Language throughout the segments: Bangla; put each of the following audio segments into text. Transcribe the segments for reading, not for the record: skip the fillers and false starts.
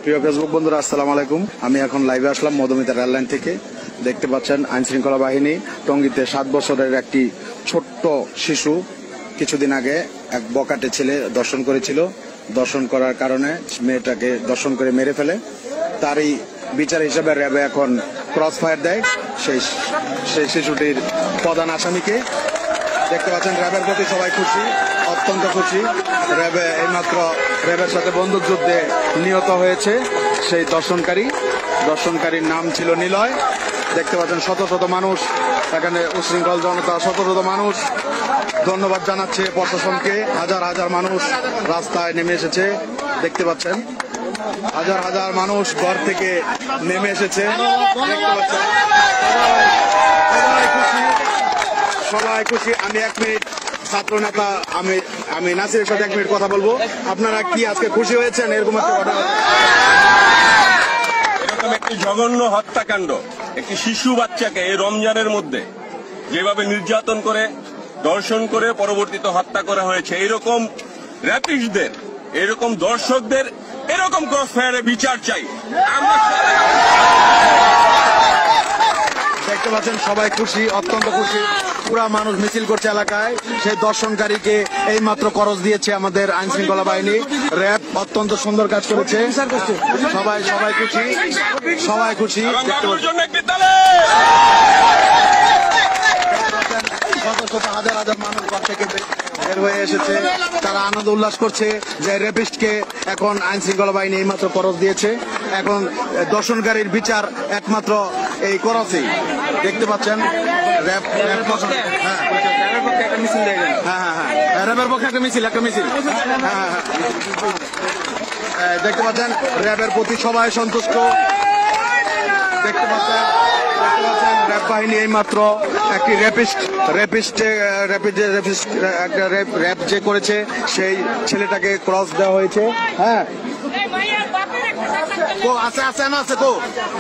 প্রিয় ফেসবুক বন্ধুরা, আসসালামু আলাইকুম। আমি এখন লাইভে আসলাম মধুমিতা রেললাইন থেকে। দেখতে পাচ্ছেন আইন শৃঙ্খলা বাহিনী টঙ্গীতে 7 বছরের একটি ছোট্ট শিশু কিছুদিন আগে এক বকাটে ছেলে দর্শন করেছিল। দর্শন করার কারণে মেয়েটাকে দর্শন করে মেরে ফেলে। তারই বিচার হিসেবে র্যাবে এখন ক্রস ফায়ার দেয় সেই শিশুটির প্রধান আসামিকে। দেখতে পাচ্ছেন র্যাবের প্রতি সবাই খুশি, অত্যন্ত খুশি। র্যাবে এইমাত্র র্যাবের সাথে বন্দুক যুদ্ধে নিহত হয়েছে সেই দর্শনকারীর নাম ছিল নিলয়। দেখতে পাচ্ছেন শত শত মানুষ এখানে, উশৃঙ্খল জনতা, শত শত মানুষ ধন্যবাদ জানাচ্ছে প্রশাসনকে। হাজার হাজার মানুষ রাস্তায় নেমে এসেছে। দেখতে পাচ্ছেন হাজার হাজার মানুষ ঘর থেকে নেমে এসেছে। দেখতে পাচ্ছেন সবাই খুশি। আমি 1 মিনিট ছাত্র নেতা আমি নাসিরের সাথে 1 মিনিট কথা বলবো। আপনারা কি আজকে খুশি হয়েছেন? এরকম একটা ঘটনা, এরকম একটি জঘন্য হত্যাকাণ্ড, একটি শিশু বাচ্চাকে এই রমজানের মধ্যে যেভাবে নির্যাতন করে, দর্শন করে পরবর্তীতে হত্যা করা হয়েছে, এইরকম র্যাপিস্টদের, এরকম দর্শকদের এরকম ক্রস ফায়ারে বিচার চাই আমরা। দেখতে পাচ্ছেন সবাই খুশি, অত্যন্ত খুশি। পুরা মানুষ মিছিল করছে এলাকায়। সেই দর্শনকারীকে এই মাত্র করজ দিয়েছে আমাদের আইন শৃঙ্খলা বাহিনী, র্যাব অত্যন্ত সুন্দর কাজ করেছে। সবাই খুশি, সবাই খুশি। হাজার হাজার মানুষ ঘর থেকে বের হয়ে এসেছে, তারা আনন্দ উল্লাস করছে যে রেপিস্টকে এখন আইন শৃঙ্খলা বাহিনী এইমাত্র করজ দিয়েছে। এখন দর্শনকারীর বিচার একমাত্র এই করজেই। দেখতে পাচ্ছেন র্যাবের পক্ষে একটা মিছিল। দেখতে পাচ্ছেন র্যাবের প্রতি সবাই সন্তুষ্ট। দেখতে পাচ্ছেন র্যাব বাহিনী এইমাত্র একটি র্যাব যে করেছে সেই ছেলেটাকে ক্রস দেওয়া হয়েছে। হ্যাঁ,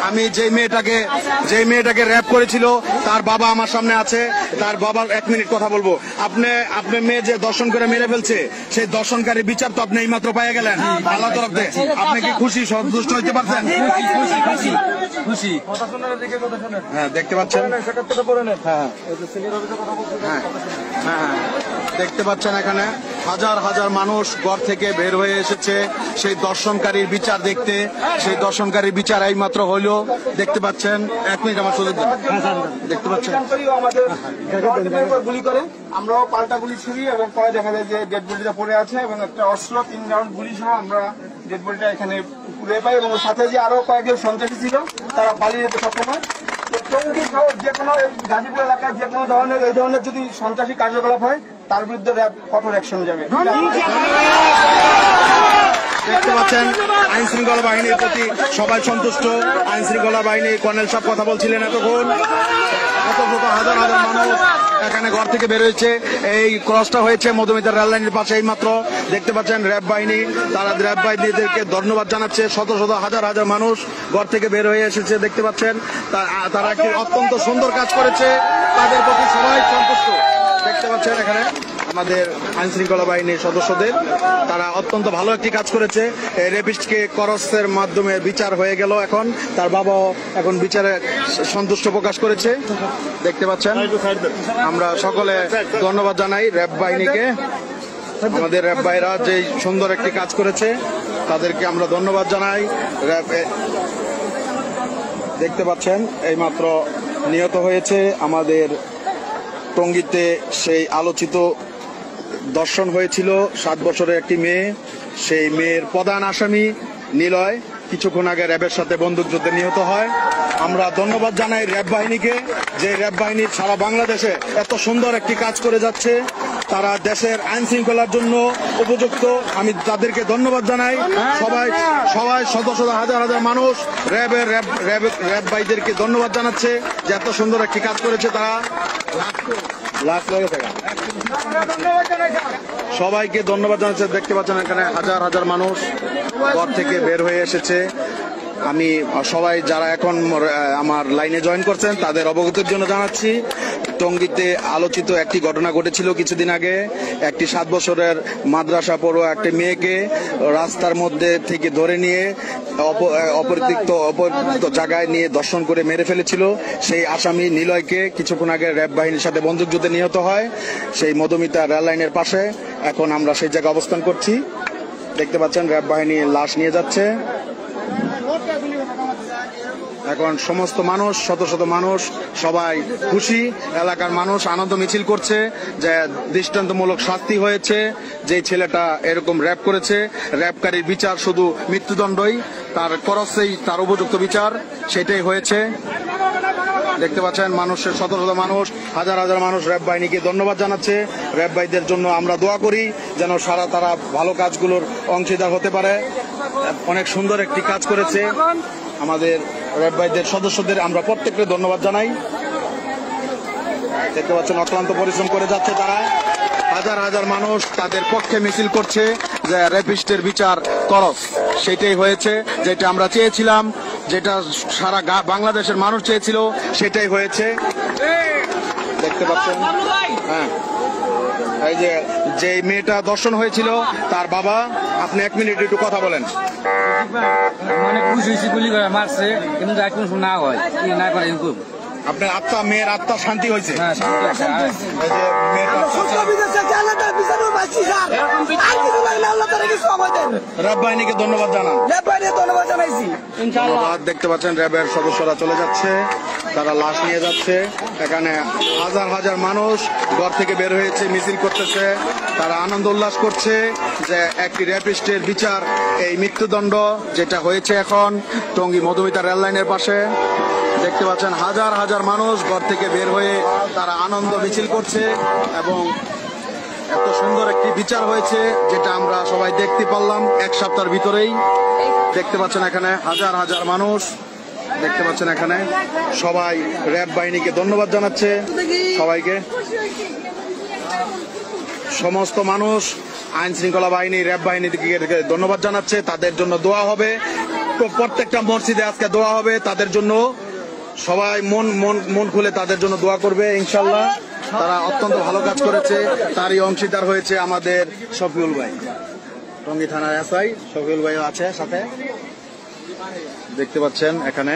আমি যে মেয়েটাকে র্যাপ করেছিল তার বাবা আমার সামনে আছে। তার বাবার 1 মিনিট কথা বলবো। আপনি মেয়ে যে দর্শন করে মেরে ফেলছে সেই দর্শনকারী বিচার তো আপনি এইমাত্র পেয়ে গেলেন আল্লাহ তরফ থেকে। আপনি কি খুশি, সন্তুষ্ট হইতে পারছেন? খুশি। হ্যাঁ, দেখতে পাচ্ছেন, দেখতে পাচ্ছেন এখানে হাজার হাজার মানুষ ঘর থেকে বের হয়ে এসেছে সেই দর্শনকারীর বিচার দেখতে। সেই দর্শনকারীর বিচার এই মাত্র হইলো। দেখতে পাচ্ছেন 1 মিনিট আমার সুযোগ দেন। দেখতে পাচ্ছেন গুলি করে, আমরাও পাল্টা গুলি ছুড়ি এবং পরে দেখা যায় যে ডেড বডিটা পড়ে আছে এবং একটা অস্ত্র 3 রাউন্ড গুলি সহ আমরা ডেড বডিটা এখানে পুড়ে পাই এবং সাথে যে আরো কয়েকজন সন্ত্রাসী ছিল তারা পালিয়ে যেতে সক্ষম হয়। টঙ্গী সহ যে কোনো গাজীপুর এলাকায় যে কোনো ধরনের এই ধরনের যদি সন্ত্রাসী কার্যকলাপ হয় তার বিরুদ্ধে র্যাব কঠোর অ্যাকশন যাবে। দেখতে পাচ্ছেন আইন শৃঙ্খলা বাহিনীর প্রতি সবাই সন্তুষ্ট। আইন শৃঙ্খলা বাহিনীর কর্নেল সাহেব কথা বলছিলেন এতক্ষণ। হাজার হাজার মানুষ এখানে ঘর থেকে বের হয়েছে। এই ক্রসটা হয়েছে মধুমিতা রেললাইনের পাশে এইমাত্র। দেখতে পাচ্ছেন র্যাব বাহিনী, তারা র্যাব বাহিনীদেরকে ধন্যবাদ জানাচ্ছে। শত শত হাজার হাজার মানুষ ঘর থেকে বের হয়ে এসেছে। দেখতে পাচ্ছেন তারা একটি অত্যন্ত সুন্দর কাজ করেছে, তাদের প্রতি সবাই সন্তুষ্ট। দেখতে পাচ্ছেন এখানে আমাদের আইন শৃঙ্খলা বাহিনীর সদস্যদের, তারা অত্যন্ত ভালো একটি কাজ করেছে। রেপিস্টকে করসের মাধ্যমে বিচার হয়ে গেল। এখন তার বাবাও এখন বিচারে সন্তুষ্ট প্রকাশ করেছে। দেখতে পাচ্ছেন আমরা সকলে ধন্যবাদ জানাই র্যাব বাহিনীকে। আমাদের র্যাব ভাইরা যে সুন্দর একটি কাজ করেছে তাদেরকে আমরা ধন্যবাদ জানাই। দেখতে পাচ্ছেন এইমাত্র নিহত হয়েছে আমাদের টঙ্গীতে সেই আলোচিত দর্শন হয়েছিল 7 বছরের একটি মেয়ে। সেই মেয়ের প্রধান আসামি নিলয় কিছুক্ষণ আগে র্যাবের সাথে বন্দুক যুদ্ধে নিহত হয়। আমরা ধন্যবাদ জানাই র্যাব বাহিনীকে, যে র্যাব বাহিনী সারা বাংলাদেশে এত সুন্দর একটি কাজ করে যাচ্ছে। তারা দেশের আইন শৃঙ্খলার জন্য উপযুক্ত। আমি তাদেরকে ধন্যবাদ জানাই। সবাই শত শত হাজার হাজার মানুষ র্যাব ভাইদেরকে ধন্যবাদ জানাচ্ছে যে এত সুন্দর একটি কাজ করেছে তারা। সবাইকে ধন্যবাদ জানাচ্ছে। দেখতে পাচ্ছেন এখানে হাজার হাজার মানুষ ঘর থেকে বের হয়ে এসেছে। আমি সবাই যারা এখন আমার লাইনে জয়েন করছেন তাদের অবগতির জন্য জানাচ্ছি, টঙ্গীতে আলোচিত একটি ঘটনা ঘটেছিল কিছুদিন আগে। একটি 7 বছরের মাদ্রাসা পড়ুয়া একটি মেয়েকে রাস্তার মধ্যে থেকে ধরে নিয়ে অপরিচিত জায়গায় নিয়ে দর্শন করে মেরে ফেলেছিল, সেই আসামি নিলয়কে কিছুক্ষণ আগে র্যাব বাহিনীর সাথে বন্দুকযুদ্ধে নিহত হয় সেই মধুমিতা রেল লাইনের পাশে। এখন আমরা সেই জায়গায় অবস্থান করছি। দেখতে পাচ্ছেন র্যাব বাহিনী লাশ নিয়ে যাচ্ছে। এখন সমস্ত মানুষ, শত শত মানুষ সবাই খুশি, এলাকার মানুষ আনন্দ মিছিল করছে যে দৃষ্টান্তমূলক শাস্তি হয়েছে। যে ছেলেটা এরকম র্যাপ করেছে, র্যাপকারীর বিচার শুধু মৃত্যুদণ্ডই, তার খরচেই তার উপযুক্ত বিচার সেটাই হয়েছে। দেখতে পাচ্ছেন মানুষের শত শত মানুষ, হাজার হাজার মানুষ র্যাব বাহিনীকে ধন্যবাদ জানাচ্ছে। র্যাব ভাইদের জন্য আমরা দোয়া করি যেন তারা ভালো কাজগুলোর অংশীদার হতে পারে। অনেক সুন্দর একটি কাজ করেছে আমাদের র্যাব ভাইদের সদস্যদের, আমরা প্রত্যেককে ধন্যবাদ জানাই। দেখতে পাচ্ছেন অক্লান্ত পরিশ্রম করে যাচ্ছে তারা। হাজার হাজার মানুষ তাদের পক্ষে মিছিল করছে যে র্যাপিস্টের বিচার করস, সেটাই হয়েছে যেটা আমরা চেয়েছিলাম, যেটা সারা বাংলাদেশের মানুষ চেয়েছিল সেটাই হয়েছে। দেখতে পাচ্ছেন হ্যাঁ, এই যে মেয়েটা দর্শন হয়েছিল তার বাবা, আপনি 1 মিনিট একটু কথা বলেন। মানে খুশি হয়েছি গুলি করে মারছে, কিন্তু এখন না হয় কি না করে এরকম আপনার আত্মা, মেয়ের আত্মা শান্তি হয়েছে। হ্যাঁ, শান্তি আছে। এই যে মেয়েটা র্যাব বাহিনীকে ধন্যবাদ জানান। ধন্যবাদ। দেখতে পাচ্ছেন র্যাবের সদস্যরা চলে যাচ্ছে, তারা লাশ নিয়ে যাচ্ছে। এখানে হাজার হাজার মানুষ ঘর থেকে বের হয়েছে, মিছিল করতেছে, তারা আনন্দ উল্লাস করছে যে একটি র্যাপিস্টের বিচার, এই মৃত্যুদণ্ড যেটা হয়েছে এখন টঙ্গী মধুমিতা রেল লাইনের পাশে। দেখতে পাচ্ছেন হাজার হাজার মানুষ ঘর থেকে বের হয়ে তারা আনন্দ মিছিল করছে এবং এত সুন্দর একটি বিচার হয়েছে যেটা আমরা সবাই দেখতে পারলাম 1 সপ্তাহের ভিতরেই। দেখতে পাচ্ছেন এখানে হাজার হাজার মানুষ, দেখতে পাচ্ছেন এখানে সবাই র্যাব বাহিনীকে ধন্যবাদ জানাচ্ছে। সবাইকে, সমস্ত মানুষ আইন শৃঙ্খলা বাহিনী, র্যাব বাহিনীকে ধন্যবাদ জানাচ্ছে। তাদের জন্য দোয়া হবে, প্রত্যেকটা মসজিদে আজকে দোয়া হবে তাদের জন্য। সবাই মন খুলে তাদের জন্য দোয়া করবে ইনশাল্লাহ। তারা অত্যন্ত ভালো কাজ করেছে, তারই অংশীদার হয়েছে আমাদের শফিউল ভাই, টঙ্গী থানার এসআই শফিউল ভাই আছে সাথে। দেখতে পাচ্ছেন এখানে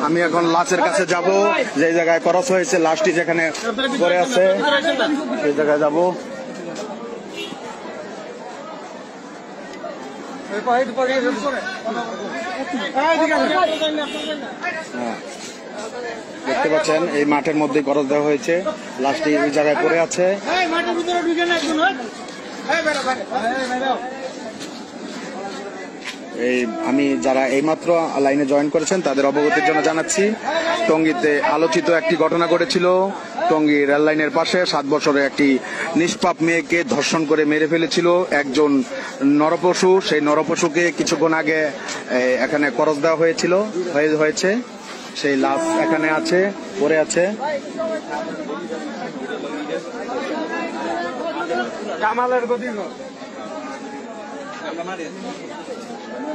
আমি এখন লাশের কাছে যাব, যে জায়গায় খরচ হয়েছে, লাশটি যেখানে পড়ে আছে সেই জায়গায় যাব। দেখতে পাচ্ছেন এই মাঠের মধ্যে খরচ দেওয়া হয়েছে, লাশটি ওই জায়গায় পড়ে আছে। এই আমি যারা এইমাত্র লাইনে জয়েন করেছেন তাদের অবগতির জন্য জানাচ্ছি, টঙ্গীতে আলোচিত একটি ঘটনা ঘটেছিল। টঙ্গী রেল লাইনের পাশে 7 বছরের একটি নিষ্পাপ মেয়েকে ধর্ষণ করে মেরে ফেলেছিল একজন নরপশু। সেই নরপশুকে কিছুক্ষণ আগে এখানে খরচ দেওয়া হয়েছে, সেই লাশ এখানে আছে, পড়ে আছে।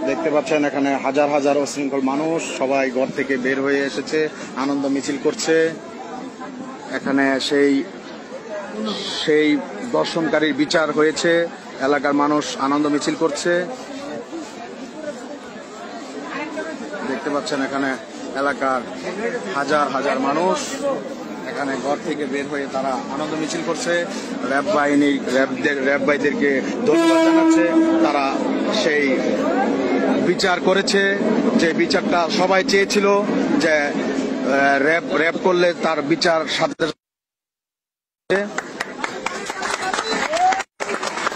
দেখতে পাচ্ছেন এখানে হাজার হাজার উশৃঙ্খল মানুষ সবাই ঘর থেকে বের হয়ে এসেছে, আনন্দ মিছিল করছে। এখানে সেই দর্শনকারীর বিচার হয়েছে, এলাকার মানুষ আনন্দ মিছিল করছে। দেখতে পাচ্ছেন এখানে এলাকার হাজার হাজার মানুষ এখানে ঘর থেকে বের হয়ে তারা আনন্দ মিছিল করছে। র্যাব ভাইদেরকে ধন্যবাদ জানাচ্ছে, তারা সেই বিচার করেছে যে বিচারটা সবাই চেয়েছিল, যে র্যাব করলে তার বিচার সাথে।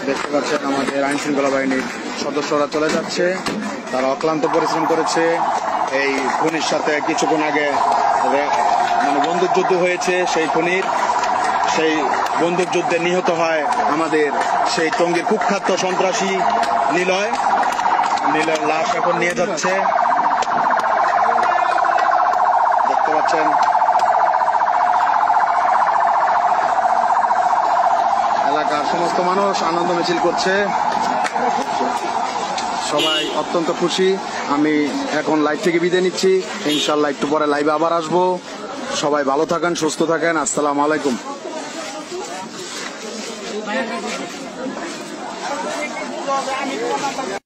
দেখতে পাচ্ছেন আমাদের আইন শৃঙ্খলা বাহিনীর সদস্যরা চলে যাচ্ছে, তারা অক্লান্ত পরিশ্রম করেছে। এই খুনির সাথে কিছুক্ষণ আগে বন্দুক যুদ্ধ হয়েছে, সেই বন্দুক যুদ্ধে নিহত হয় আমাদের সেই টঙ্গীর কুখ্যাত সন্ত্রাসী নিলয়। লাশ এখন নিয়ে যাচ্ছে। দেখতে পাচ্ছেন এলাকার সমস্ত মানুষ আনন্দ মিছিল করছে, সবাই অত্যন্ত খুশি। আমি এখন লাইভ থেকে বিদায় নিচ্ছি, ইনশাল্লাহ একটু পরে লাইভে আবার আসবো। সবাই ভালো থাকেন, সুস্থ থাকেন। আসসালামু আলাইকুম। আমি